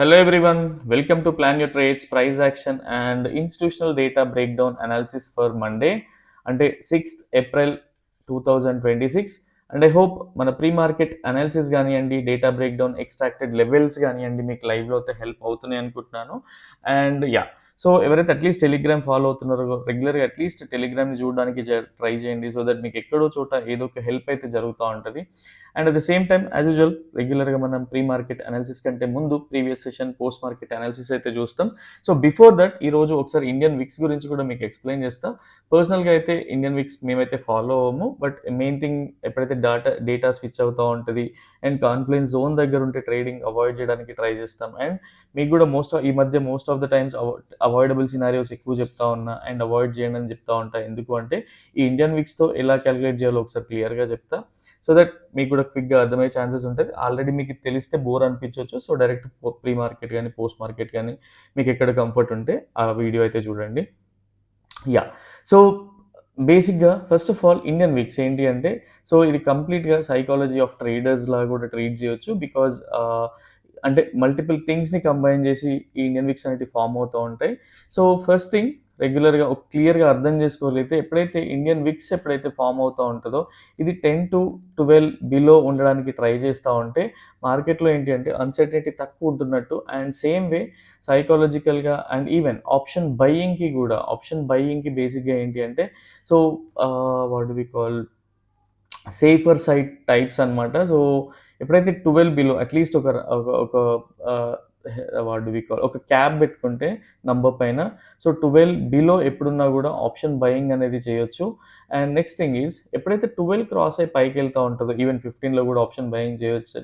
Hello everyone, welcome to Plan Your Trades, Price Action and Institutional Data Breakdown Analysis for Monday అంటే 6th April 2026. And I hope మన pre market analysis కానివ్వండి, data breakdown, extracted levels కానివ్వండి మీకు లైవ్లో అయితే help అవుతున్నాయి అనుకుంటున్నాను. And so ఎవరైతే అట్లీస్ట్ టెలిగ్రామ్ ఫాలో అవుతున్నారో రెగ్యులర్గా అట్లీస్ట్ టెలిగ్రామ్ని చూడడానికి ట్రై చేయండి. సో దట్ మీకు ఎక్కడో చోట ఏదో ఒక హెల్ప్ అయితే జరుగుతూ ఉంటుంది. And at the same time as usual రెగ్యులర్గా మనం ప్రీ మార్కెట్ అనాలిసిస్ కంటే ముందు previous session post market analysis అయితే చూస్తాం. సో బిఫోర్ దట్ ఈరోజు ఒకసారి ఇండియన్ విక్స్ గురించి కూడా మీకు ఎక్స్ప్లెయిన్ చేస్తాం. పర్సనల్గా అయితే ఇండియన్ విక్స్ మేమైతే ఫాలో అవ్వము, బట్ మెయిన్ థింగ్ ఎప్పుడైతే డేటా స్విచ్ అవుతూ ఉంటుంది అండ్ కాన్ఫ్లుయెన్స్ జోన్ దగ్గర ఉంటే ట్రేడింగ్ అవాయిడ్ చేయడానికి ట్రై చేస్తాం. అండ్ మీకు కూడా ఈ మధ్య most of the times avoidable scenarios ఎక్కువ చెప్తా ఉన్నా అండ్ అవాయిడ్ చేయండి అని చెప్తా ఉంటా. ఎందుకు అంటే ఈ ఇండియన్ విక్స్తో ఎలా క్యాలిక్యులేట్ చేయాలో ఒకసారి క్లియర్గా చెప్తా, సో దట్ మీకు కూడా క్విక్గా అర్థమయ్యే ఛాన్సెస్ ఉంటుంది. ఆల్రెడీ మీకు తెలిస్తే బోర్ అనిపించవచ్చు. సో డైరెక్ట్ ప్రీ మార్కెట్ కానీ పోస్ట్ మార్కెట్ కానీ మీకు ఎక్కడ కంఫర్ట్ ఉంటే ఆ వీడియో అయితే చూడండి. సో బేసిక్గా first of all Indian VIX ఏంటి అంటే, సో ఇది కంప్లీట్గా సైకాలజీ ఆఫ్ ట్రేడర్స్ లాగా కూడా ట్రీట్ చేయొచ్చు. బికాజ్ అంటే మల్టిపుల్ థింగ్స్ని కంబైన్ చేసి ఈ ఇండియన్ విక్స్ అనేవి ఫామ్ అవుతూ ఉంటాయి. సో ఫస్ట్ థింగ్ రెగ్యులర్గా ఒక క్లియర్గా అర్థం చేసుకోగలిగితే, ఎప్పుడైతే ఇండియన్ విక్స్ ఎప్పుడైతే ఫామ్ అవుతూ ఉంటుందో ఇది 10 to 12 బిలో ఉండడానికి ట్రై చేస్తూ ఉంటే మార్కెట్లో ఏంటి అంటే అన్సర్టనిటీ తక్కువ ఉంటున్నట్టు. అండ్ సేమ్ వే సైకాలజికల్గా అండ్ ఈవెన్ ఆప్షన్ బయింగ్కి బేసిక్గా ఏంటి అంటే, so what we call safer side types అనమాట. సో ఎప్పుడైతే 12 బిలో అట్లీస్ట్ ఒక వాట్ వి కాల్ ఒక క్యాప్ పెట్టుకుంటే నంబర్ పైన, సో 12 బిలో ఎప్పుడున్నా కూడా ఆప్షన్ బయింగ్ అనేది చేయొచ్చు. అండ్ నెక్స్ట్ థింగ్ ఈజ్ ఎప్పుడైతే 12 క్రాస్ అయి పైకి వెళ్తూ ఉంటుందో ఈవెన్ 15లో కూడా ఆప్షన్ బయింగ్ చేయొచ్చు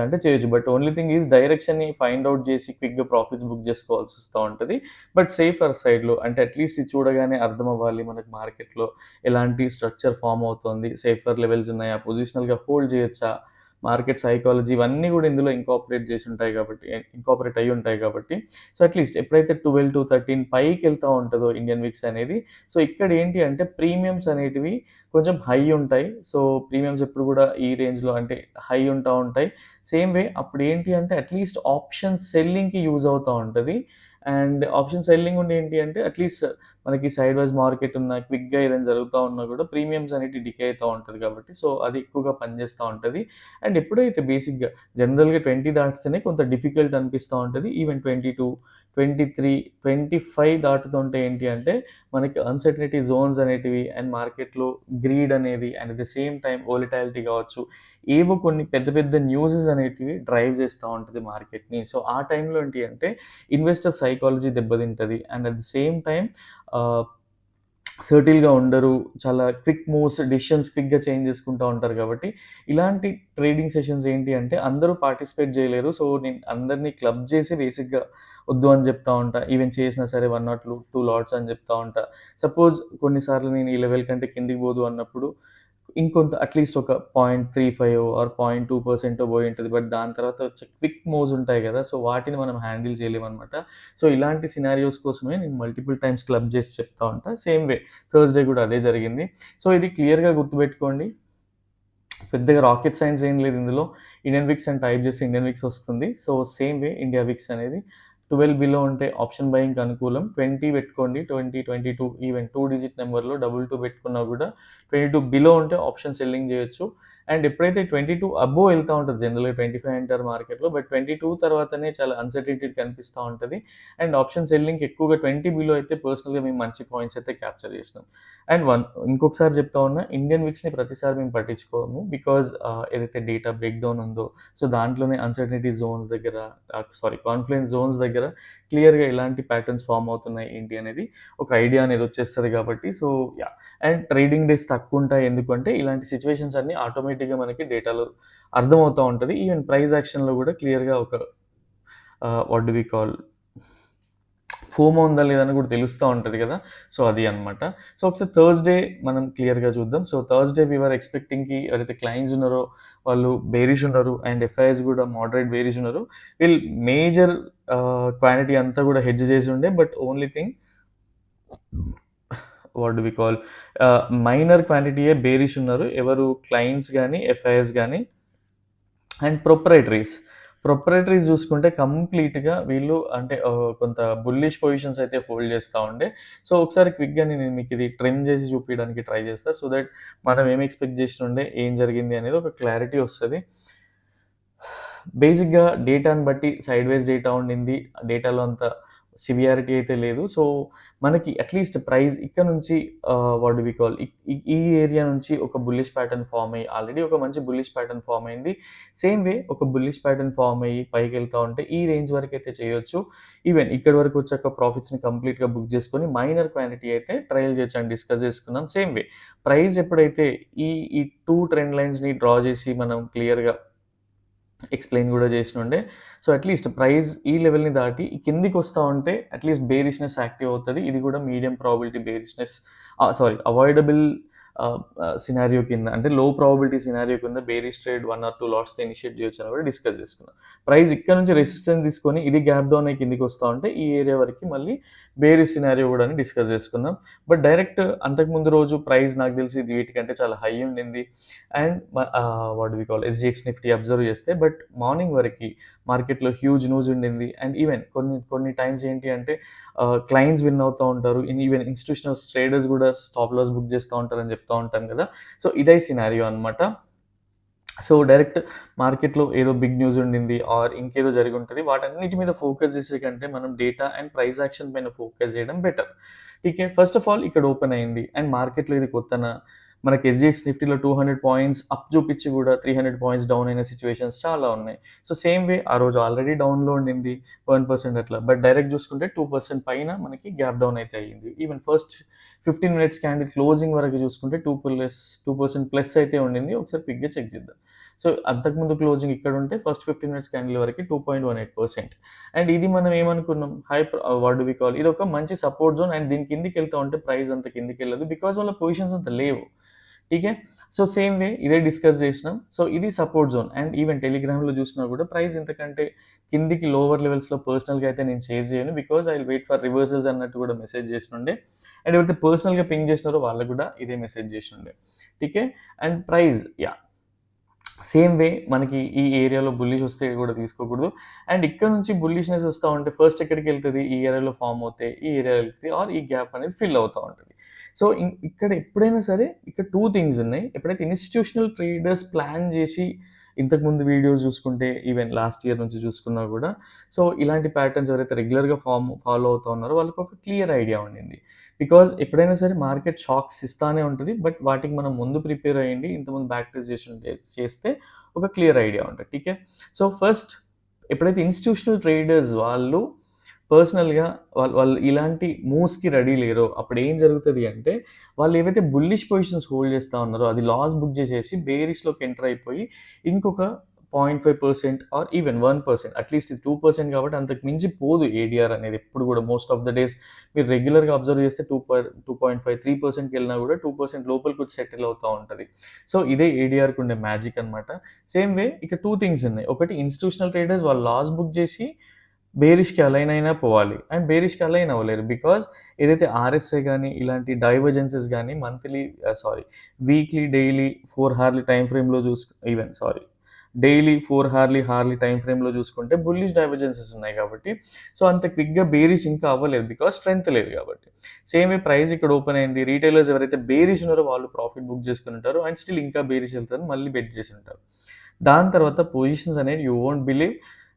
అంటే చేయొచ్చు. బట్ ఓన్లీ థింగ్ ఈజ్ డైరెక్షన్ని ఫైండ్ అవుట్ చేసి క్విక్గా ప్రాఫిట్స్ బుక్ చేసుకోవాల్సి వస్తూ ఉంటుంది. బట్ సేఫర్ సైడ్లో అంటే అట్లీస్ట్ ఇది చూడగానే అర్థం అవ్వాలి మనకి మార్కెట్లో ఎలాంటి స్ట్రక్చర్ ఫామ్ అవుతుంది, సేఫర్ లెవెల్స్ ఉన్నాయా, పొజిషనల్గా హోల్డ్ చేయొచ్చా, మార్కెట్ సైకాలజీ ఇవన్నీ కూడా ఇందులో ఇంకాపరేట్ అయ్యి ఉంటాయి కాబట్టి సో అట్లీస్ట్ ఎప్పుడైతే 12 to 13 పైకి వెళ్తూ ఉంటుందో ఇండియన్ విక్స్ అనేది, సో ఇక్కడ ఏంటి అంటే ప్రీమియమ్స్ అనేటివి కొంచెం హై ఉంటాయి. సో ప్రీమియమ్స్ ఎప్పుడు కూడా ఈ రేంజ్లో అంటే హై ఉంటా ఉంటాయి. సేమ్ వే అప్పుడు ఏంటి అంటే అట్లీస్ట్ ఆప్షన్ సెల్లింగ్కి యూజ్ అవుతూ ఉంటుంది. అండ్ ఆప్షన్ సెల్లింగ్ ఉండి ఏంటి అంటే అట్లీస్ట్ మనకి సైడ్ వైజ్ మార్కెట్ ఉన్న క్విక్గా ఏదైనా జరుగుతూ ఉన్నా కూడా ప్రీమియమ్స్ అనేవి డికే అవుతూ ఉంటుంది కాబట్టి సో అది ఎక్కువగా పనిచేస్తూ ఉంటుంది. అండ్ ఎప్పుడైతే బేసిక్గా జనరల్గా 20 దాటితేనే కొంత డిఫికల్ట్ అనిపిస్తూ ఉంటుంది. ఈవెన్ 22, 23, 25 దాటుతుంటే ఏంటి అంటే మనకి అన్సర్టనిటీ జోన్స్ అనేటివి అండ్ మార్కెట్లో గ్రీడ్ అనేది and at the same time volatility కావచ్చు, ఏవో కొన్ని పెద్ద పెద్ద న్యూసెస్ అనేటివి డ్రైవ్ చేస్తూ ఉంటుంది మార్కెట్ని. సో ఆ టైంలో ఏంటి అంటే ఇన్వెస్టర్ సైకాలజీ దెబ్బతింటుంది. And at the same time సర్టిల్గా ఉండరు, చాలా క్విక్ మూవ్స్ డిసిషన్స్ క్విక్గా చేంజ్ చేసుకుంటూ ఉంటారు. కాబట్టి ఇలాంటి ట్రేడింగ్ సెషన్స్ ఏంటి అంటే అందరూ పార్టిసిపేట్ చేయలేరు. సో నేను అందరినీ క్లబ్ చేసి బేసిక్గా వద్దు అని చెప్తా ఉంటా. ఈవెన్ చేసినా సరే 1 or 2 లాట్స్ అని చెప్తా ఉంటా. సపోజ్ కొన్నిసార్లు నేను ఈ లెవెల్ కంటే కిందికి పోదు అన్నప్పుడు ఇంకొంత అట్లీస్ట్ ఒక 0.35 ఆర్ 0.2% పోయి ఉంటుంది. బట్ దాని తర్వాత వచ్చే క్విక్ మూవ్స్ ఉంటాయి కదా, సో వాటిని మనం హ్యాండిల్ చేయలేమన్నమాట. సో ఇలాంటి సినారియోస్ కోసమే నేను మల్టిపుల్ టైమ్స్ క్లబ్ చేసి చెప్తా ఉంటా. సేమ్ వే థర్స్డే కూడా అదే జరిగింది. సో ఇది క్లియర్గా గుర్తుపెట్టుకోండి. పెద్దగా రాకెట్ సైన్స్ ఏం లేదు ఇందులో. ఇండియన్ విక్స్ అని టైప్ చేసి ఇండియన్ విక్స్ వస్తుంది. సో సేమ్ వే ఇండియా విక్స్ అనేది 12 బిలో ఉంటే ఆప్షన్ బయింగ్కి అనుకూలం. 20 పెట్టుకోండి, 20, 22 ఈవెన్ 2 డిజిట్ నెంబర్లో 22 పెట్టుకున్నా కూడా 22 బిలో ఉంటే ఆప్షన్ సెల్లింగ్ చేయొచ్చు. అండ్ ఎప్పుడైతే 22 అబోవ్ వెళ్తూ ఉంటుంది జనరల్గా 25 అంటారు మార్కెట్లో, బట్ 22 తర్వాతనే చాలా అన్సర్టనిటీ కనిపిస్తూ ఉంటుంది. అండ్ ఆప్షన్ సెల్లింగ్ ఎక్కువగా 20 బిలో అయితే పర్సనల్గా మేము మంచి పాయింట్స్ అయితే క్యాప్చర్ చేసినాం. అండ్ ఇంకొకసారి చెప్తా ఉన్నా, ఇండియన్ విక్స్ని ప్రతిసారి మేము పట్టించుకోము. బికాజ్ ఏదైతే డేటా బ్రేక్డౌన్ ఉందో సో దాంట్లోనే అన్సర్టనిటీ జోన్స్ దగ్గర కాన్ఫ్లుయెన్స్ జోన్స్ దగ్గర క్లియర్గా ఎలాంటి ప్యాటర్న్స్ ఫామ్ అవుతున్నాయి ఏంటి అనేది ఒక ఐడియా అనేది వచ్చేస్తుంది. కాబట్టి సో అండ్ ట్రేడింగ్ డేస్ తక్కువ ఉంటాయి. ఎందుకంటే ఇలాంటి సిచ్యువేషన్స్ అన్నీ ఆటోమేటిక్గా మనకి డేటాలో అర్థమవుతూ ఉంటుంది. ఈవెన్ ప్రైస్ యాక్షన్లో కూడా క్లియర్గా ఒక what do we call FOMO ఉందా లేదని కూడా తెలుస్తూ ఉంటుంది కదా, సో అది అనమాట. సో ఒకసారి థర్స్డే మనం క్లియర్గా చూద్దాం. సో థర్స్డే వీఆర్ ఎక్స్పెక్టింగ్కి ఎవరైతే క్లయింట్స్ ఉన్నారో వాళ్ళు బేరిష్ ఉన్నారు అండ్ ఎఫ్ఐఎస్ కూడా మోడరేట్ బేరిష్ ఉన్నారు. వీళ్ళు మేజర్ క్వాంటిటీ అంతా కూడా హెడ్జ్ చేసి ఉండే, but only thing what do we call minor క్వాంటిటీయే బేరిష్ ఉన్నారు. ఎవరు క్లయింట్స్ కానీ ఎఫ్ఐఎస్ కానీ అండ్ ప్రొపరేటరీస్ ప్రొప్రైటరీస్ చూసుకుంటే కంప్లీట్‌గా వీళ్ళు అంటే కొంత బుల్లిష్ పొజిషన్స్ అయితే హోల్డ్ చేస్తా ఉండే. సో, ఒకసారి క్విక్‌గా నేను మీకు ఇది ట్రిమ్ చేసి చూపియడానికి ట్రై చేస్తా. సో దట్ మనం ఏం ఎక్స్‌పెక్ట్ చేసినుండే, ఏం జరిగింది అనేది ఒక క్లారిటీ వస్తది. బేసిక్‌గా డేటాను బట్టి సైడ్‌వేస్ డేటా ఉండింది. డేటాలో అంత సివియారిటీ అయితే లేదు. సో, మనకి అట్‌లీస్ట్ ప్రైస్ ఇక్కడ నుంచి వాట్ డు వి కాల్ ఈ ఏరియా నుంచి ఒక బుల్లిష్ ప్యాటర్న్ ఫార్మ్ అయ్యి ఆల్రెడీ ఒక మంచి బుల్లిష్ ప్యాటర్న్ ఫార్మ్ అయింది. సేమ్ వే ఒక బుల్లిష్ ప్యాటర్న్ ఫార్మ్ అయ్యి పైకెళ్తా ఉంటే ఈ రేంజ్ వరకైతే చేయొచ్చు. ఈవెన్ ఇక్కడి వరకు వచ్చాక ప్రాఫిట్స్‌ని కంప్లీట్‌గా బుక్ చేసుకొని మైనర్ క్వాంటిటీ అయితే ట్రయల్ చేయొచ్చు అని డిస్కస్ చేసుకున్నాం. సేమ్ వే ప్రైస్ ఎప్పుడైతే ఈ ఈ 2 ట్రెండ్ లైన్స్‌ని డ్రా చేసి మనం క్లియర్‌గా ఎక్స్‌ప్లెయిన్ గూడా జేసినుండే. సో, అట్‌లీస్ట్ ప్రైస్ ఈ లెవెల్‌ని దాటి కిందికొస్తా ఉంటే అట్‌లీస్ట్ బేరిష్‌నెస్ యాక్టివ్ అవుతది. ఇది గూడా medium probability bearishness sorry avoidable scenario కింద అంటే లో ప్రాబబిలిటీ సినారియో కింద బేరిష్ ట్రేడ్ 1 ఆర్ 2 లాట్స్‌తో ఇనిషియేట్ జేయొచ్చని గూడా డిస్కస్ జేసుకున్నాం. ప్రైస్ ఇక్కడ నుంచి రెసిస్టెన్స్ తీసుకొని ఇది గ్యాప్ డౌన్ అయ్యి కిందికొస్తా ఉంటే ఈ ఏరియా వరకి మళ్ళీ బేరిష్ సినారియో గూడా అని డిస్కస్ జేసుకున్నాం. బట్ డైరెక్ట్ అంతకుముందు రోజు ప్రైస్ నాకు తెలిసి వీటికంటే చాలా హై ఉండింది. And what do we call SGX Nifty observe చేస్తే బట్ మార్నింగ్ వరకి మార్కెట్‌లో హ్యూజ్ న్యూస్ ఉండింది. అండ్ ఈవెన్ కొన్ని టైమ్స్ ఏంటి అంటే క్లయింట్స్ విన్ అవుతా ఉంటారు. ఈవెన్ ఇన్‌స్టిట్యూషనల్ ట్రేడర్స్ గూడా స్టాప్ లాస్ బుక్ చేస్తా ఉంటారని చెప్తా ఉంటాం కదా! సో, ఇదే సినారియో అనమాట. సో, డైరెక్ట్ మార్కెట్‌లో ఏదో బిగ్ న్యూస్ ఉండింది ఆర్ ఇంకేదో జరిగుంటది. వాటన్నిటి మీద ఫోకస్ చేసే కంటే మనం డేటా అండ్ ప్రైస్ యాక్షన్ పైన ఫోకస్ చేయడం బెటర్. ఠీకే. ఫస్ట్ ఆఫ్ ఆల్ ఇక్కడ ఓపెన్ అయింది. అండ్ మార్కెట్‌లో ఇది కొత్తనా? మనకి ఎస్‌జిఎక్స్ నిఫ్టీలో 200 పాయింట్స్ అప్ చూపిచ్చి గూడా 300 పాయింట్స్ డౌన్ అయిన సిట్యుయేషన్స్ చాలా ఉన్నాయి. సో, సేమ్ వే ఆ రోజు ఆల్రెడీ డౌన్‌లో ఉండింది. 1% అట్లా. బట్ డైరెక్ట్ చూసుకుంటే 2% పైన మనకి గ్యాప్ డౌన్ అయితే అయింది. Even first 15 minutes candle closing వరకు చూసుకుంటే 2% ప్లస్ అయితే ఉండింది. ఒకసారి క్విక్‌గా చెక్ చేద్దాం. సో, అంతకుముందు క్లోజింగ్ ఇక్కడుంటే ఫస్ట్ 15 మినిట్స్ క్యాండిల్ వరకి 2.18%. అండ్ ఇది మనం ఏమనుకున్నాం వాట్ డు వి కాల్ ఇదొక మంచి సపోర్ట్ జోన్ అండ్ దీని కిందకెళ్తా ఉంటే ప్రైస్ అంత కిందకెళ్ళదు. బికాజ్ వాళ్ళ పొజిషన్స్ అంత లేవు. ఠీకే. సో, సేమ్ వే ఇదే డిస్కస్ చేసినాం. సో, ఇది సపోర్ట్ జోన్ అండ్ ఈవెన్ టెలిగ్రామ్‌లో చూసినా కూడా ప్రైస్ ఇంతకంటే కిందికి లోవర్ లెవెల్స్‌లో పర్సనల్‌గా అయితే నేను చేజ్ చేయను. Because I will wait for reversals అన్నట్టు కూడా మెసేజ్ చేసినుండే. అండ్ ఎవరైతే పర్సనల్‌గా పింగ్ చేసినారో వాళ్ళకి కూడా ఇదే మెసేజ్ చేసుండే. ఠీకే. అండ్ ప్రైస్ సేమ్ వే మనకి ఈ ఏరియాలో బుల్లిష్ వస్తే కూడా తీసుకోకూడదు. అండ్ ఇక్కడ నుంచి బుల్లిష్‌నెస్ వస్తా ఉంటే ఫస్ట్ ఎక్కడికెళ్తది? ఈ ఏరియాలో ఫార్మ్ అవుతాయి. ఈ ఏరియాలో ఎళ్తది ఆర్ ఈ గ్యాప్ అనేది ఫిల్ అవుతా ఉంటది. సో, ఇక్కడ ఎప్పుడైనా సరే ఇక్కడ 2 థింగ్స్ ఉన్నాయి. ఎప్పుడైతే ఇన్‌స్టిట్యూషనల్ ట్రేడర్స్ ప్లాన్ జేసి ఇంతకుముందు వీడియోస్ చూసుకుంటే ఈవెన్ లాస్ట్ ఇయర్ నుంచి చూసుకున్నా కూడా సో, ఇలాంటి ప్యాటర్న్స్ ఎవరైతే రెగ్యులర్‌గా ఫాలో అవుతా ఉన్నారో వాళ్ళకొక క్లియర్ ఐడియా ఉండింది. బికాజ్ ఎప్పుడైనా సరే మార్కెట్ షాక్స్ ఇస్తానే ఉంటది. బట్ వాటికి మనం ముందు ప్రిపేర్ అయ్యండి. ఇంతకుముందు బ్యాక్ టెస్ట్ చేస్తే ఒక క్లియర్ ఐడియా ఉంటది. ఠీకే. సో, ఫస్ట్ ఎప్పుడైతే ఇన్‌స్టిట్యూషనల్ ట్రేడర్స్ వాళ్ళు పర్సనల్‌గా వాళ్ళు ఇలాంటి మూవ్స్‌కి రెడీ లేరో అప్పుడేం జరుగుతది అంటే, వాళ్ళు ఏవైతే బుల్లిష్ పొజిషన్స్ హోల్డ్ చేస్తా ఉన్నారో అది లాస్ బుక్ చేసేసి బేరిష్‌లోకి ఎంటర్ అయిపోయి ఇంకొక 0.5% ఆర్ ఈవెన్ 1% అట్‌లీస్ట్ ఇది 2% కాబట్టి అంతకు మించి పోదు ఏడీఆర్ అనేది ఎప్పుడు కూడా మోస్ట్ ఆఫ్ ద డేస్ మీరు రెగ్యులర్‌గా అబ్జర్వ్ చేస్తే 2.5, 3%కెళ్ళినా కూడా 2% లోపలికొచ్చి సెటిల్ అవుతా ఉంటది. సో, ఇదే ఏడీఆర్‌కి ఉండే మ్యాజిక్ అనమాట. సేమ్ వే ఇక 2 థింగ్స్ ఉన్నాయి. ఒకటి ఇన్‌స్టిట్యూషనల్ ట్రేడర్స్ వాళ్ళు లాస్ బుక్ చేసి బేరిష్‌కి అలైన్ అయినా పోవాలి. అండ్ బేరిష్‌కి అలైన్ అవ్వలేరు. బికాజ్ ఏదైతే ఆర్ఎస్ఐ గాని, ఇలాంటి డైవర్జెన్సెస్ గాని monthly weekly, daily 4 hourly time ఫ్రేమ్‌లో డైలీ 4 హార్లీ టైమ్ ఫ్రేమ్‌లో చూసుకుంటే బుల్లిష్ డైవర్జెన్సెస్ ఉన్నాయి కాబట్టి, సో, అంత క్విక్‌గా బేరిష్ ఇంకా అవ్వలేదు. బికాజ్ స్ట్రెంత్ లేదు కాబట్టి. సేమ్ వే ప్రైస్ ఇక్కడ ఓపెన్ అయింది. రిటైలర్స్ ఎవరైతే బేరిష్ ఉన్నారో వాళ్ళు ప్రాఫిట్ బుక్ చేసుకొని ఉంటారు. అండ్ స్టిల్ ఇంకా బేరిష్ వెళ్తారని మళ్ళీ బెట్ చేసి ఉంటారు. దాని తర్వాత పొజిషన్స్ అనేవి యూ వోంట్ బిలీవ్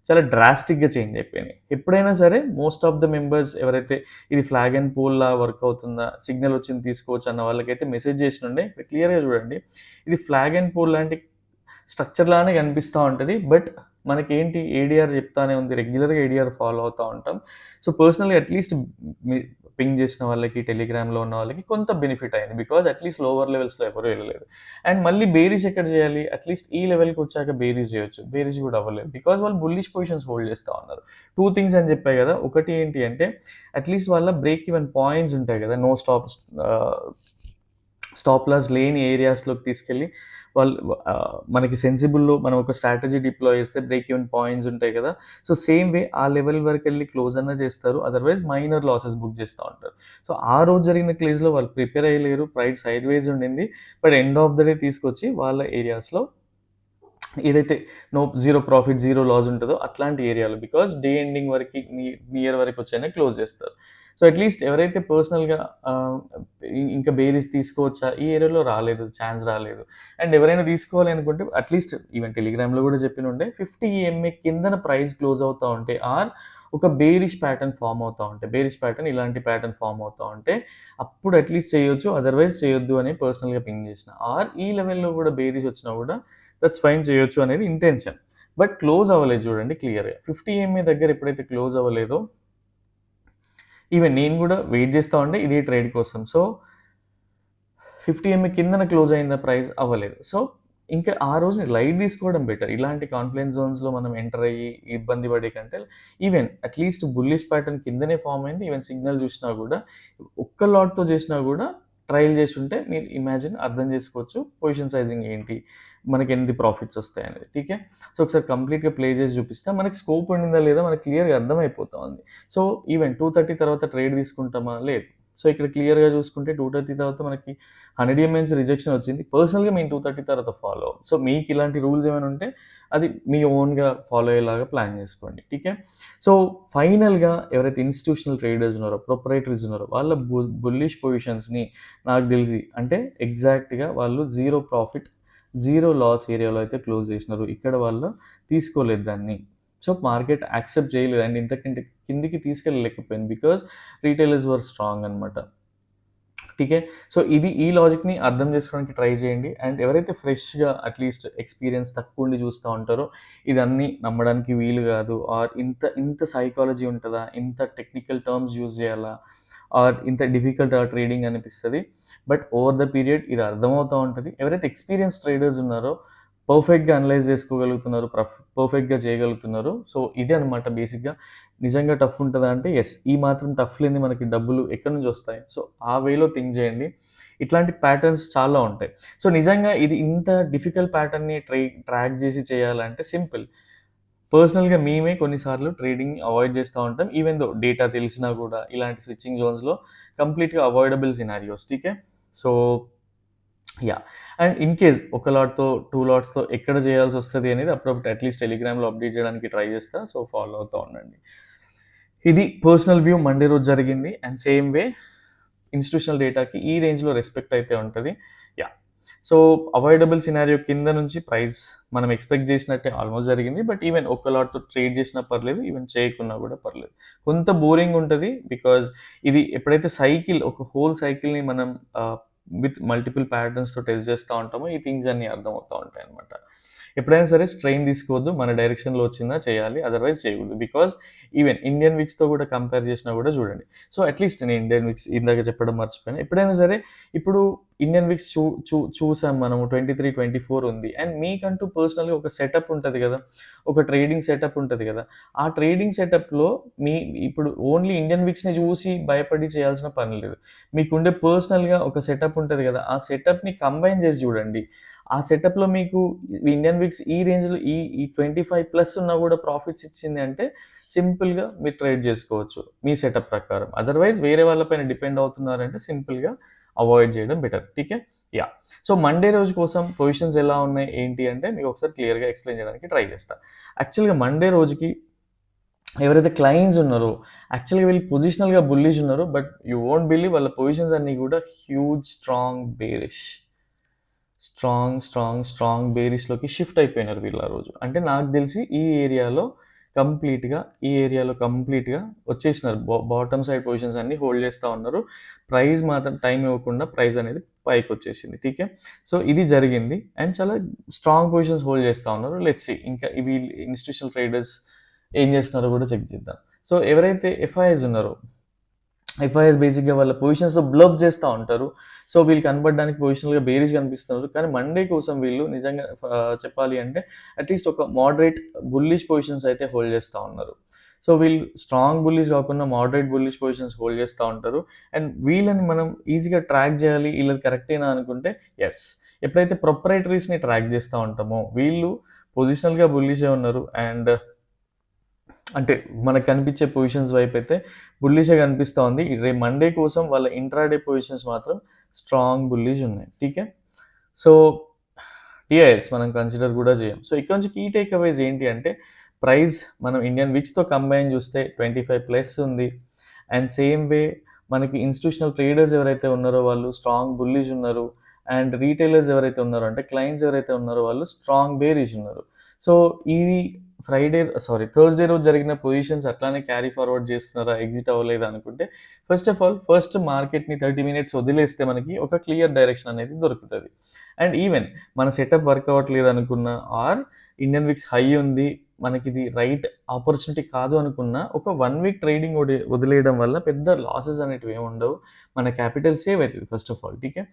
చాలా డ్రాస్టిక్‌గా చేంజ్ అయిపోయినాయి. ఎప్పుడైనా సరే మోస్ట్ ఆఫ్ ద మెంబర్స్ ఎవరైతే ఇది ఫ్లాగ్ అండ్ పోల్‌లా వర్క్ అవుతుందా? సిగ్నల్ వచ్చింది తీసుకోవచ్చు అన్న వాళ్ళకైతే మెసేజ్ చేసినుండే. క్లియర్‌గా చూడండి. ఇది ఫ్లాగ్ అండ్ పోల్ లాంటి స్ట్రక్చర్ లానే కనిపిస్తా ఉంటది. బట్ మనకేంటి ఏడీఆర్ చెప్తానే ఉంది. రెగ్యులర్‌గా ఏడీఆర్ ఫాలో అవుతా ఉంటాం. సో, పర్సనల్‌గా అట్‌లీస్ట్ మీ పింగ్ చేసిన వాళ్ళకి, టెలిగ్రామ్‌లో ఉన్న వాళ్ళకి కొంత బెనిఫిట్ అయింది. బికాజ్ అట్‌లీస్ట్ లోవర్ లెవెల్స్‌లో ఎవరు ఎళ్ళలేదు. అండ్ మళ్ళీ బేరిష్ ఎక్కడ చేయాలి? అట్‌లీస్ట్ ఈ లెవెల్‌కి వచ్చాక బేరిష్ చేయొచ్చు. బేరిష్ కూడా అవ్వలేదు. బికాజ్ వాళ్ళు బుల్లిష్ పొజిషన్స్ హోల్డ్ చేస్తా ఉన్నారు. 2 థింగ్స్ అని చెప్పా కదా! ఒకటి ఏంటి అంటే అట్‌లీస్ట్ వాళ్ళ బ్రేక్ ఈవెన్ పాయింట్స్ ఉంటాయి కదా! స్టాప్ లాస్ లేని ఏరియాస్‌లోకి తీసుకెళ్ళి వాళ్ళు మనకి సెన్సిబుల్‌లో మనం ఒక స్ట్రాటజీ డిప్లాయ్ చేస్తే బ్రేక్ ఈవెన్ పాయింట్స్ ఉంటాయి కదా! సో, సేమ్ వే ఆ లెవెల్ వరకెళ్ళి క్లోజ్ అన్నా చేస్తారు. అదర్‌వైజ్ మైనర్ లాసెస్ బుక్ చేస్తా ఉంటారు. సో, ఆ రోజు జరిగిన క్లోజ్‌లో వాళ్ళు ప్రిపేర్ అయ్యలేరు. ప్రైస్ సైడ్‌వేస్ ఉండింది. But end of the day తీసుకొచ్చి వాళ్ళ ఏరియాస్‌లో ఏదైతే జీరో ప్రాఫిట్, జీరో లాస్ ఉంటదో అట్లాంటి ఏరియాలో. బికాజ్ డే ఎండింగ్ వరకి నియర్ వరకు వచ్చైనా క్లోజ్ చేస్తారు. సో, అట్‌లీస్ట్ ఎవరైతే పర్సనల్‌గా ఆహ్, ఇంకా బేరీస్ తీసుకోవచ్చా? ఈ ఏరియాలో రాలేదు. ఛాన్స్ రాలేదు. అండ్ ఎవరైనా తీసుకోవాలి అనుకుంటే అట్‌లీస్ట్ ఈవెన్ టెలిగ్రామ్‌లో కూడా చెప్పినుండే 50 ఈఎంఏ కిందన ప్రైస్ క్లోజ్ అవుతా ఉంటే ఒక బేరిష్ ప్యాటర్న్ ఫార్మ్ అవుతా ఉంటే, బేరిష్ ప్యాటర్న్ ఇలాంటి ప్యాటర్న్ ఫార్మ్ అవుతా ఉంటే అప్పుడు అట్‌లీస్ట్ చేయొచ్చు. అదర్‌వైజ్ చేయొద్దు అని పర్సనల్‌గా పింగ్ చేసిన. ఈ లెవెల్‌లో కూడా బేరిష్ వచ్చినా కూడా దట్స్ ఫైన్, చేయొచ్చు అనేది ఇంటెన్షన్. బట్ క్లోజ్ అవ్వలేదు చూడండి క్లియర్‌గా. 50 ఎంఏ దగ్గర ఎప్పుడైతే క్లోజ్ అవ్వలేదో, ఈవెన్ నేను కూడా వెయిట్ చేస్తా ఉండే ఇదే ట్రేడ్ కోసం. సో, 50 ఎంఏ కిందన క్లోజ్ అయిందా ప్రైస్? అవ్వలేదు. సో, ఇంకా ఆ రోజు లైట్ తీసుకోవడం బెటర్. ఇలాంటి కాన్ఫ్లుయెన్స్ జోన్స్‌లో మనం ఎంటర్ అయ్యి ఇబ్బంది పడే కంటే, ఈవెన్ అట్‌లీస్ట్ బుల్లిష్ ప్యాటర్న్ కిందనే ఫార్మ్ అయింది. ఈవెన్ సిగ్నల్ చూసినా కూడా ఒక్క లాట్‌తో చేసినా కూడా ట్రయల్ చేసుంటే మీరు ఇమాజిన్ అర్థం చేసుకోవచ్చు పొజిషన్ సైజింగ్ ఏంటి? మనకి ఎన్ని ప్రాఫిట్స్ వస్తాయనేది. ఠీకే. సో, ఒకసారి కంప్లీట్‌గా ప్లే చేసి చూపిస్తా. మనకి స్కోప్ ఉండిందా లేదా మనకు క్లియర్‌గా అర్థమైపోతా ఉంది. సో, ఈవెన్ 2:30 తర్వాత ట్రేడ్ తీసుకుంటామా? లేదు. సో, ఇక్కడ క్లియర్‌గా చూసుకుంటే 2:30 తర్వాత మనకి 100 ఈఎంఐ నుంచి రిజెక్షన్ వచ్చింది. పర్సనల్‌గా మేము 2:30 తర్వాత ఫాలో అవ్వం. సో, మీకు ఇలాంటి రూల్స్ ఏమైనా ఉంటే అది మీ ఓన్‌గా ఫాలో అయ్యేలాగా ప్లాన్ చేసుకోండి. ఠీకే. సో, ఫైనల్‌గా ఎవరైతే ఇన్‌స్టిట్యూషనల్ ట్రేడర్స్ ఉన్నారో, ప్రొప్రైటరీస్ ఉన్నారో వాళ్ళ బుల్లిష్ పొజిషన్స్‌ని నాకు తెలిసి అంటే ఎగ్జాక్ట్‌గా వాళ్ళు జీరో ప్రాఫిట్, జీరో లాస్ ఏరియాలో అయితే క్లోజ్ చేసినారు. ఇక్కడ వాళ్ళు తీసుకోలేదు దాన్ని. సో, మార్కెట్ యాక్సెప్ట్ చేయలేదు అండ్ ఇంతకంటే కిందికి తీసుకెళ్ళలేకపోయింది. బికాజ్ రిటైలర్స్ వర్ స్ట్రాంగ్ అనమాట. ఠీకే. సో, ఈ లాజిక్‌ని అర్థం చేసుకోవడానికి ట్రై చేయండి. అండ్ ఎవరైతే ఫ్రెష్‌గా అట్‌లీస్ట్ ఎక్స్‌పీరియన్స్ తక్కువుండి చూస్తా ఉంటారో, ఇదన్నీ నమ్మడానికి వీలు కాదు. ఇంత ఇంత సైకాలజీ ఉంటదా? ఇంత టెక్నికల్ టర్మ్స్ యూజ్ చేయాలా? ఇంత డిఫికల్ట్ ట్రేడింగ్ అనిపిస్తది. బట్ ఓవర్ ద పీరియడ్ ఇది అర్థమవుతా ఉంటది. ఎవరైతే ఎక్స్‌పీరియన్స్ ట్రేడర్స్ ఉన్నారో, పర్ఫెక్ట్‌గా అనలైజ్ చేసుకోగలుగుతున్నారు, పర్ఫెక్ట్‌గా చేయగలుగుతున్నారు. సో, ఇదే అనమాట బేసిక్‌గా. నిజంగా టఫ్ ఉంటదా అంటే యెస్. ఈ మాత్రం టఫ్ లేనిది మనకి డబ్బులు ఎక్కడి నుంచి వస్తాయి? సో, ఆ వేలో థింక్ చేయండి. ఇట్లాంటి ప్యాటర్న్స్ చాలా ఉంటాయి. సో, నిజంగా ఇది ఇంత డిఫికల్ట్ ప్యాటర్న్‌ని ట్రాక్ చేసి చేయాలంటే సింపుల్. పర్సనల్‌గా మేమే కొన్నిసార్లు ట్రేడింగ్ అవాయిడ్ చేస్తా ఉంటాం. ఈవెన్ దో డేటా తెలిసినా కూడా ఇలాంటి స్విచ్చింగ్ జోన్స్‌లో కంప్లీట్‌గా అవాయిడబుల్ సినారియోస్. ఠీకే. So, yeah! And in case ఒక లాట్‌తో, 2 లాట్స్‌తో ఎక్కడ చేయాల్సొస్తది అనేది అప్పుడప్పుడు అట్‌లీస్ట్ టెలిగ్రామ్‌లో అప్డేట్ చేయడానికి ట్రై చేస్తా. సో, ఫాలో అవుతా ఉండండి. ఇది పర్సనల్ వ్యూ మండే రోజు జరిగింది. అండ్ సేమ్ వే ఇన్‌స్టిట్యూషనల్ డేటాకి ఈ రేంజ్‌లో రెస్పెక్ట్ అయితే ఉంటది. యాహ్! సో, అవాయిడబుల్ సినారియో కింద నుంచి ప్రైస్ మనం ఎక్స్‌పెక్ట్ చేసినట్టే ఆల్‌మోస్ట్ జరిగింది. బట్ ఈవెన్ ఒక్క లాట్‌తో ట్రేడ్ చేసినా పర్లేదు. ఈవెన్ చేయకున్నా కూడా పర్లేదు. కొంత బోరింగ్ ఉంటది. బికాజ్ ఇది ఎప్పుడైతే ఒక హోల్ సైకిల్‌ని మనం విత్ మల్టిపుల్ ప్యాటర్న్స్‌తో టెస్ట్ చేస్తా ఉంటామో ఈ థింగ్స్ అన్నీ అర్థమవుతా ఉంటాయన్నమాట. ఎప్పుడైనా సరే స్ట్రెయిన్ తీసుకోవద్దు. మన డైరెక్షన్‌లో వచ్చిందా చేయాలి. అదర్‌వైజ్ చేయకూడదు. బికాజ్ ఈవెన్ ఇండియన్ విక్స్‌తో కూడా కంపేర్ చేసినా కూడా చూడండి. సో, అట్‌లీస్ట్ నేను ఇండియన్ విక్స్ ఇందాక చెప్పడం మర్చిపోయాను. ఎప్పుడైనా సరే ఇప్పుడు ఇండియన్ విక్స్ చూసాం మనము 23, 24 ఉంది. అండ్ మీకంటూ పర్సనల్‌గా ఒక సెటప్ ఉంటది కదా! ఒక ట్రేడింగ్ సెటప్ ఉంటది కదా! ఆ ట్రేడింగ్ సెటప్‌లో మీ ఇప్పుడు ఓన్లీ ఇండియన్ విక్స్‌ని చూసి భయపడి చేయాల్సిన పని లేదు. మీకుండే పర్సనల్‌గా ఒక సెటప్ ఉంటది కదా! ఆ సెటప్‌ని కంబైన్ చేసి చూడండి. ఆ సెటప్‌లో మీకు ఇండియన్ విక్స్ ఈ రేంజ్‌లో ఈ 25 ప్లస్ ఉన్నా కూడా ప్రాఫిట్స్ ఇచ్చింది అంటే సింపుల్‌గా మీరు ట్రేడ్ చేసుకోవచ్చు. మీ సెటప్ ప్రకారం. అదర్‌వైజ్ వేరే వాళ్ళ పైన డిపెండ్ అవుతున్నారంటే సింపుల్‌గా అవాయిడ్ చేయడం బెటర్. ఠీకే. యాహ్! సో, మండే రోజు కోసం పొజిషన్స్ ఎలా ఉన్నాయి? ఏంటి అంటే మీకు ఒకసారి క్లియర్‌గా ఎక్స్‌ప్లెయిన్ చేయడానికి ట్రై చేస్తా. యాక్చువల్‌గా మండే రోజుకి ఎవరైతే క్లయింట్స్ ఉన్నారో యాక్చువల్‌గా వీళ్ళు పొజిషనల్‌గా బుల్లిష్ ఉన్నారు. బట్ యూ వోంట్ బిలీవ్ వాళ్ళ పొజిషన్స్ అన్నీ కూడా హ్యూజ్ స్ట్రాంగ్ బేరిష్. స్ట్రాంగ్ బేరిష్‌లోకి షిఫ్ట్ అయిపోయినారు వీళ్ళు ఆ రోజు. అంటే నాకు తెలిసి కంప్లీట్‌గా ఈ ఏరియాలో కంప్లీట్‌గా వచ్చేసినారు. బాటమ్ సైడ్ పొజిషన్స్ అన్నీ హోల్డ్ చేస్తా ఉన్నారు. ప్రైస్ మాత్రం టైమ్ ఇవ్వకుండా ప్రైస్ అనేది పైకొచ్చేసింది. ఠీకే. సో, ఇది జరిగింది. అండ్ చాలా స్ట్రాంగ్ పొజిషన్స్ హోల్డ్ చేస్తా ఉన్నారు. లెట్స్ సీ ఇంకా వీళ్ళు ఇన్‌స్టిట్యూషనల్ ట్రేడర్స్ ఏం చేస్తున్నారో కూడా చెక్ చేద్దాం. సో, ఎవరైతే ఎఫ్ఐఐస్ ఉన్నారో ఎఫ్ఐఎస్ బేసిక్‌గా వాళ్ళ పొజిషన్స్‌లో బ్లఫ్ చేస్తా ఉంటారు. సో, వీళ్ళు కనపడడానికి పొజిషనల్‌గా బేరిష్‌గా కనిపిస్తున్నారు. కానీ మండే కోసం వీళ్ళు నిజంగా చెప్పాలి అంటే అట్‌లీస్ట్ ఒక మోడరేట్ బుల్లిష్ పొజిషన్స్ అయితే హోల్డ్ చేస్తా ఉన్నారు. సో, వీళ్ళు స్ట్రాంగ్ బుల్లిష్ కాకుండా మోడరేట్ బుల్లిష్ పొజిషన్స్ హోల్డ్ చేస్తా ఉంటారు. అండ్ వీళ్ళని మనం ఈజీగా ట్రాక్ చేయాలి. ఈళ్ళది కరెక్టేనా అనుకుంటే యెస్. ఎప్పుడైతే ప్రొప్రైటరీస్‌ని ట్రాక్ చేస్తా ఉంటామో వీళ్ళు పొజిషనల్‌గా బుల్లిషే ఉన్నారు. అండ్ అంటే మనకు కనిపించే పొజిషన్స్ వైపయితే బుల్లిష్‌గా కనిపిస్తా ఉంది. రేపు మండే కోసం వాళ్ళ ఇంట్రాడే పొజిషన్స్ మాత్రం స్ట్రాంగ్ బుల్లిష్ ఉన్నాయి. ఠీకే. సో, టీఐఎస్ మనం కన్సిడర్ కూడా చేయం. సో ఇక్కడ నుంచి కీ టేక్ అవేస్ ఏంటి అంటే ప్రైస్ మనం ఇండియన్ విక్స్తో కంబైన్ చూస్తే 25+ ఉంది. అండ్ సేమ్ వే మనకి ఇన్స్టిట్యూషనల్ ట్రేడర్స్ ఎవరైతే ఉన్నారో వాళ్ళు స్ట్రాంగ్ బుల్లిష్ ఉన్నారు. అండ్ రీటైలర్స్ ఎవరైతే ఉన్నారో అంటే క్లయింట్స్ ఎవరైతే ఉన్నారో వాళ్ళు స్ట్రాంగ్ బేరిష్ ఉన్నారు. సో ఇది థర్స్డే రోజు జరిగిన పొజిషన్స్ అట్లానే క్యారీ ఫార్వర్డ్ చేస్తున్నారా, ఎగ్జిట్ అవ్వలేదు అనుకుంటే ఫస్ట్ ఆఫ్ ఆల్ మార్కెట్ని 30 minutes వదిలేస్తే మనకి ఒక క్లియర్ డైరెక్షన్ అనేది దొరుకుతుంది. అండ్ ఈవెన్ మన సెటప్ వర్క్ అవ్వట్లేదు అనుకున్నా ఆర్ ఇండియన్ విక్స్ హై ఉంది, మనకి ఇది రైట్ ఆపర్చునిటీ కాదు అనుకున్న ఒక 1 week ట్రేడింగ్ వదిలేయడం వల్ల పెద్ద లాసెస్ అనేటివి ఏమి ఉండవు. మన క్యాపిటల్ సేవ్ అవుతుంది first of all. TK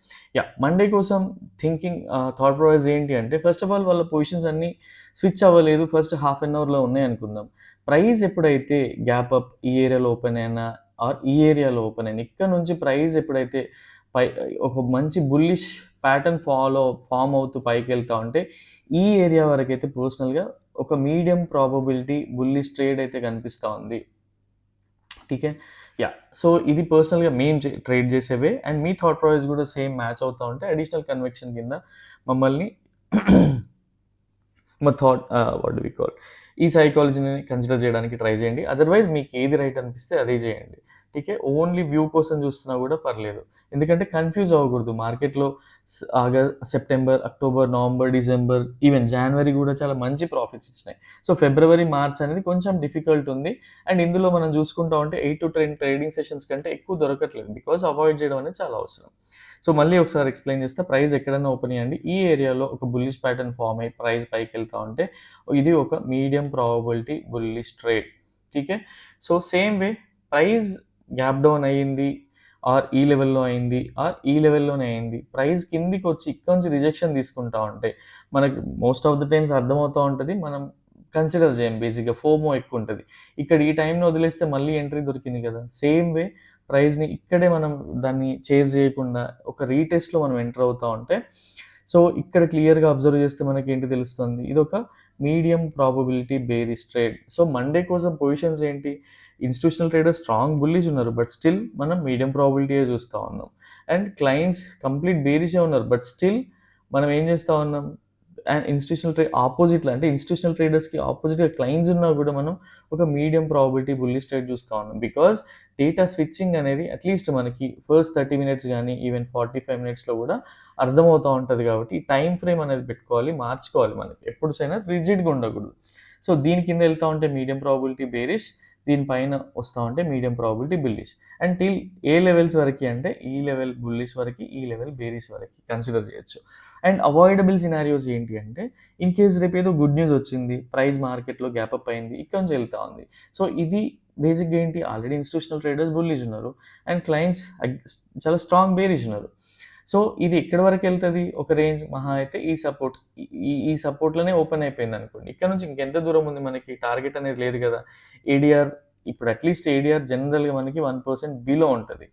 Monday కోసం థింకింగ్ థాట్ ప్రాసెస్ ఏంటి అంటే ఫస్ట్ ఆఫ్ ఆల్ వాళ్ళ పొజిషన్స్ అన్నీ స్విచ్ అవ్వలేదు, ఫస్ట్ హాఫ్ అన్ అవర్లో ఉన్నాయి అనుకుందాం. ప్రైస్ ఎప్పుడైతే గ్యాప్ అప్ ఈ ఏరియాలో ఓపెన్ అయినా ఆర్ ఈ ఏరియాలో ఓపెన్ అయినా ఇక్కడ నుంచి ప్రైస్ ఎప్పుడైతే పై ఒక మంచి బుల్లిష్ ప్యాటర్న్ ఫామ్ అవుతూ పైకి వెళ్తా ఉంటే ఈ ఏరియా వరకు అయితే పర్సనల్గా ఒక మీడియం ప్రాబబిలిటీ బుల్లిష్ ట్రేడ్ అయితే కనిపిస్తూ ఉంది. టీకే సో ఇది పర్సనల్గా మేము ట్రేడ్ చేసేవే అండ్ మీ థాట్ ప్రాసెస్ కూడా సేమ్ మ్యాచ్ అవుతూ ఉంటే అడిషనల్ కన్వెక్షన్ కింద మమ్మల్ని మా థాట్ ఈ సైకాలజీని కన్సిడర్ చేయడానికి ట్రై చేయండి. అదర్వైజ్ మీకు ఏది రైట్ అనిపిస్తే అదే చేయండి. టీకే ఓన్లీ వ్యూ కోసం చూస్తున్నా కూడా పర్లేదు, ఎందుకంటే కన్ఫ్యూజ్ అవ్వకూడదు. మార్కెట్లో September, October, November, December, even జనవరి కూడా చాలా మంచి ప్రాఫిట్స్ ఇచ్చినాయి. సో ఫిబ్రవరి, మార్చ్ అనేది కొంచెం డిఫికల్ట్ ఉంది. అండ్ ఇందులో మనం చూసుకుంటా ఉంటే 8 to 10 ట్రేడింగ్ సెషన్స్ కంటే ఎక్కువ దొరకట్లేదు, బికాజ్ అవాయిడ్ చేయడం అనేది చాలా అవసరం. సో మళ్ళీ ఒకసారి ఎక్స్ప్లెయిన్ చేస్తే ప్రైస్ ఎక్కడైనా ఓపెన్ అయ్యండి, ఈ ఏరియాలో ఒక బుల్లిష్ ప్యాటర్న్ ఫామ్ అయ్యి ప్రైస్ పైకి వెళ్తా ఉంటే ఇది ఒక మీడియం ప్రాబబిలిటీ బుల్లిష్ ట్రేడ్. టీకే so same way price gap down అయ్యింది ఆర్ ఈ లెవెల్లో అయింది ఆర్ ఈ లెవెల్లోనే అయింది, ప్రైస్ కిందికి వచ్చి ఇక్కడ నుంచి రిజెక్షన్ తీసుకుంటా ఉంటే మనకి మోస్ట్ ఆఫ్ ద టైమ్స్ అర్థమవుతూ ఉంటుంది, మనం కన్సిడర్ చేయం. బేసిక్గా ఫోమో ఎక్కువ ఉంటుంది. ఇక్కడ ఈ టైంని వదిలేస్తే మళ్ళీ ఎంట్రీ దొరికింది కదా. సేమ్ వే ప్రైస్ని ఇక్కడే మనం దాన్ని చేజ్ చేయకుండా ఒక రీటెస్ట్లో మనం ఎంటర్ అవుతూ ఉంటే సో ఇక్కడ క్లియర్గా అబ్జర్వ్ చేస్తే మనకి ఏంటి తెలుస్తుంది, ఇది ఒక medium probability bearish trade. So Monday కోసం పొజిషన్స్ ఏంటి, ఇన్స్టిట్యూషనల్ ట్రేడర్స్ స్ట్రాంగ్ బుల్లిష్ ఉన్నారు బట్ స్టిల్ మనం మీడియం ప్రాబిలిటీయే చూస్తూ ఉన్నాం. అండ్ క్లయింట్స్ కంప్లీట్ బేరిషే ఉన్నారు బట్ స్టిల్ మనం ఏం చేస్తూ ఉన్నాం, అండ్ ఇన్స్టిట్యూషనల్ ఆపోజిట్లో అంటే ఇన్స్టిట్యూషనల్ ట్రేడర్స్కి ఆపోజిట్గా క్లయింట్స్ ఉన్నా కూడా మనం ఒక మీడియం ప్రాబిలిటీ బుల్లిష్ ట్రేడ్ చూస్తూ ఉన్నాం. బికాజ్ డేటా స్విచ్చింగ్ అనేది అట్లీస్ట్ మనకి ఫస్ట్ 30 minutes కానీ ఈవెన్ 45 minutesలో కూడా అర్థమవుతూ ఉంటుంది. కాబట్టి ఈ టైం ఫ్రేమ్ అనేది పెట్టుకోవాలి, మార్చుకోవాలి. మనకి ఎప్పుడైనా రిజిడ్గా ఉండకూడదు. సో దీని కింద వెళ్తూ ఉంటే మీడియం ప్రాబిలిటీ బేరిష్, దీనిపైన వస్తూ ఉంటే medium probability bullish. And till A levels వరకు అంటే ఈ లెవెల్ బుల్లిష్ వరకు, ఈ లెవెల్ బేరిష్ వరకు కన్సిడర్ చేయొచ్చు. అండ్ అవాయిడబుల్ సినారియోస్ ఏంటి అంటే ఇన్ కేస్ రేపు ఏదో గుడ్ న్యూస్ వచ్చింది, ప్రైస్ మార్కెట్లో గ్యాప్ అప్ అయింది, ఇక్కడ నుంచి వెళ్తూ ఉంది. సో ఇది బేసిక్గా ఏంటి, ఆల్రెడీ ఇన్స్టిట్యూషనల్ ట్రేడర్స్ బుల్లిష్ ఉన్నారు అండ్ క్లయింట్స్ చాలా స్ట్రాంగ్ బేరిష్ ఉన్నారు. సో ఇది ఎక్కడి వరకు వెళ్తుంది, ఒక రేంజ్ మహా అయితే ఈ సపోర్ట్లోనే ఓపెన్ అయిపోయింది అనుకోండి. ఇక్కడ నుంచి ఇంకెంత దూరం ఉంది, మనకి టార్గెట్ అనేది లేదు కదా. ఏడిఆర్ ఇప్పుడు అట్లీస్ట్ ఏడిఆర్ జనరల్గా మనకి 1% బిలో ఉంటుంది.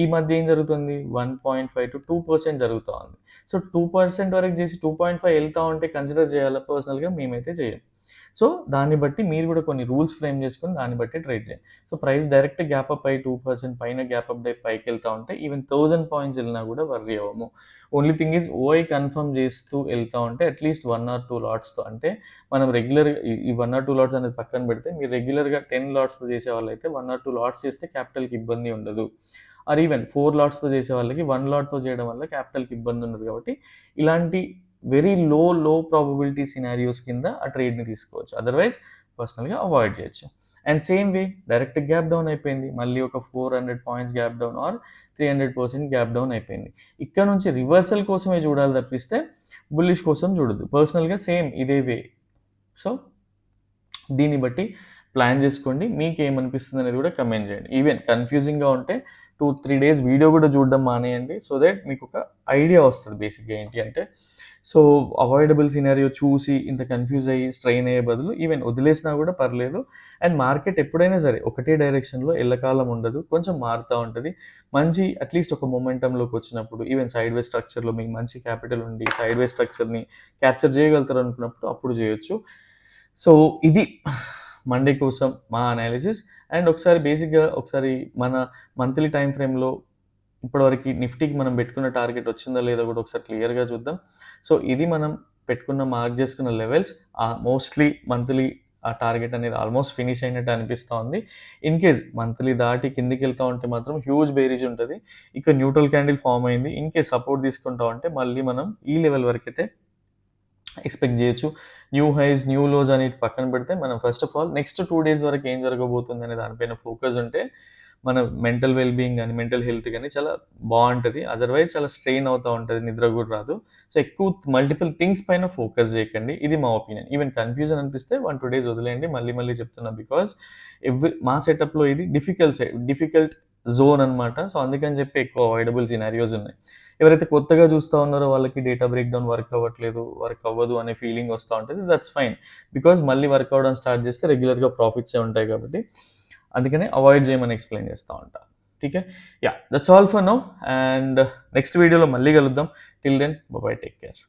ఈ మధ్య ఏం జరుగుతుంది, 1.5 to 2% జరుగుతూ ఉంది. సో 2% వరకు చేసి 2.5 వెళ్తూ ఉంటే కన్సిడర్ చేయాలా, పర్సనల్గా మేమైతే చేయం. సో దాన్ని బట్టి మీరు కూడా కొన్ని రూల్స్ ఫ్రేమ్ చేసుకొని దాన్ని బట్టి ట్రేడ్ చేయండి. So price direct gap up అయ్యి 2% పైన గ్యాప్ అప్ పైకి వెళ్తూ ఉంటే ఈవెన్ 1000 points వెళ్ళినా కూడా వర్రీ అవ్వము. Only thing is OI confirm చేస్తూ వెళ్తూ ఉంటే అట్లీస్ట్ 1 or 2 lotsతో, అంటే మనం రెగ్యులర్గా ఈ 1 or 2 lots అనేది పక్కన పెడితే మీరు రెగ్యులర్గా 10 lotsతో చేసే వాళ్ళైతే 1 or 2 lots చేస్తే క్యాపిటల్కి ఇబ్బంది ఉండదు. ఆర్ ఈవెన్ 4 lotsతో చేసే వాళ్ళకి 1 lotతో చేయడం వల్ల క్యాపిటల్కి ఇబ్బంది ఉండదు. కాబట్టి ఇలాంటి వెరీ లో ప్రాబబిలిటీ సినారియోస్ కింద ఆ ట్రేడ్ని తీసుకోవచ్చు, అదర్వైజ్ పర్సనల్గా అవాయిడ్ చేయొచ్చు. And same way direct gap down అయిపోయింది, మళ్ళీ ఒక 400 points gap down are 300% gap down అయిపోయింది. ఇక్కడ నుంచి రివర్సల్ కోసమే చూడాలి తప్పిస్తే బుల్లిష్ కోసం చూడదు. పర్సనల్గా సేమ్ ఇదే వే. సో దీన్ని బట్టి ప్లాన్ చేసుకోండి, మీకు ఏమనిపిస్తుంది అనేది కూడా కమెంట్ చేయండి. ఈవెన్ కన్ఫ్యూజింగ్గా ఉంటే 2-3 days వీడియో కూడా చూడడం మానేయండి, సో దట్ మీకు ఒక ఐడియా వస్తుంది బేసిక్గా ఏంటి అంటే. సో అవాయిడబుల్ సినారియో చూసి ఇంత కన్ఫ్యూజ్ అయ్యి స్ట్రెయిన్ అయ్యే బదులు ఈవెన్ వదిలేసినా కూడా పర్లేదు. అండ్ మార్కెట్ ఎప్పుడైనా సరే ఒకటే డైరెక్షన్లో ఎల్లకాలం ఉండదు, కొంచెం మారుతూ ఉంటుంది. మంచి అట్లీస్ట్ ఒక మొమెంటంలోకి వచ్చినప్పుడు ఈవెన్ సైడ్ వే స్ట్రక్చర్లో మీకు మంచి క్యాపిటల్ ఉండి సైడ్ వే స్ట్రక్చర్ని క్యాప్చర్ చేయగలుగుతారు అనుకున్నప్పుడు అప్పుడు చేయొచ్చు. సో ఇది మండే కోసం మా అనాలిసిస్. అండ్ ఒకసారి మన మంత్లీ టైం ఫ్రేమ్లో ఇప్పటివరకు నిఫ్టీకి మనం పెట్టుకున్న టార్గెట్ వచ్చిందా లేదా కూడా ఒకసారి క్లియర్గా చూద్దాం. సో ఇది మనం పెట్టుకున్న మార్క్ చేసుకున్న లెవెల్స్ మోస్ట్లీ మంత్లీ ఆ టార్గెట్ అనేది ఆల్మోస్ట్ ఫినిష్ అయినట్టు అనిపిస్తూ ఉంది. ఇన్ కేస్ మంత్లీ దాటి కిందికి వెళ్తూ ఉంటే మాత్రం హ్యూజ్ బేరీజ్ ఉంటుంది. ఇక న్యూట్రల్ క్యాండిల్ ఫామ్ అయింది. ఇన్ కేస్ సపోర్ట్ తీసుకుంటా ఉంటే మళ్ళీ మనం ఈ లెవెల్ వరకు అయితే ఎక్స్పెక్ట్ చేయొచ్చు. న్యూ హైస్ న్యూ లోస్ అనేది పక్కన పెడితే మనం first of all next 2 days వరకు ఏం జరగబోతుంది అనే దానిపైన ఫోకస్ ఉంటే మన మెంటల్ వెల్బీయింగ్ కానీ మెంటల్ హెల్త్ కానీ చాలా బాగుంటుంది. అదర్వైజ్ చాలా స్ట్రెయిన్ అవుతూ ఉంటుంది, నిద్ర కూడా రాదు. సో ఎక్కువ మల్టిపుల్ థింగ్స్ పైన ఫోకస్ చేయకండి, ఇది మా ఒపీనియన్. ఈవెన్ కన్ఫ్యూజన్ అనిపిస్తే 1-2 days వదిలేయండి. మళ్ళీ చెప్తున్నా బికాజ్ మా సెటప్లో ఇది డిఫికల్ట్ జోన్ అనమాట. సో అందుకని చెప్పి ఎక్కువ అవాయిడబుల్ సినారియోస్ ఉన్నాయి. ఎవరైతే కొత్తగా చూస్తూ ఉన్నారో వాళ్ళకి డేటా బ్రేక్ డౌన్ వర్క్ అవ్వదు అనే ఫీలింగ్ వస్తూ ఉంటుంది. దట్స్ ఫైన్, బికాజ్ మళ్ళీ వర్క్ అవ్వడం స్టార్ట్ చేస్తే రెగ్యులర్గా ప్రాఫిట్సే ఉంటాయి కాబట్టి అందుకనే అవాయిడ్ చేయమని ఎక్స్ప్లెయిన్ చేస్తూ ఉంటా. ఠీకే, yeah, that's all for now. And next వీడియోలో మళ్ళీ కలుద్దాం. Till then, bye, take care.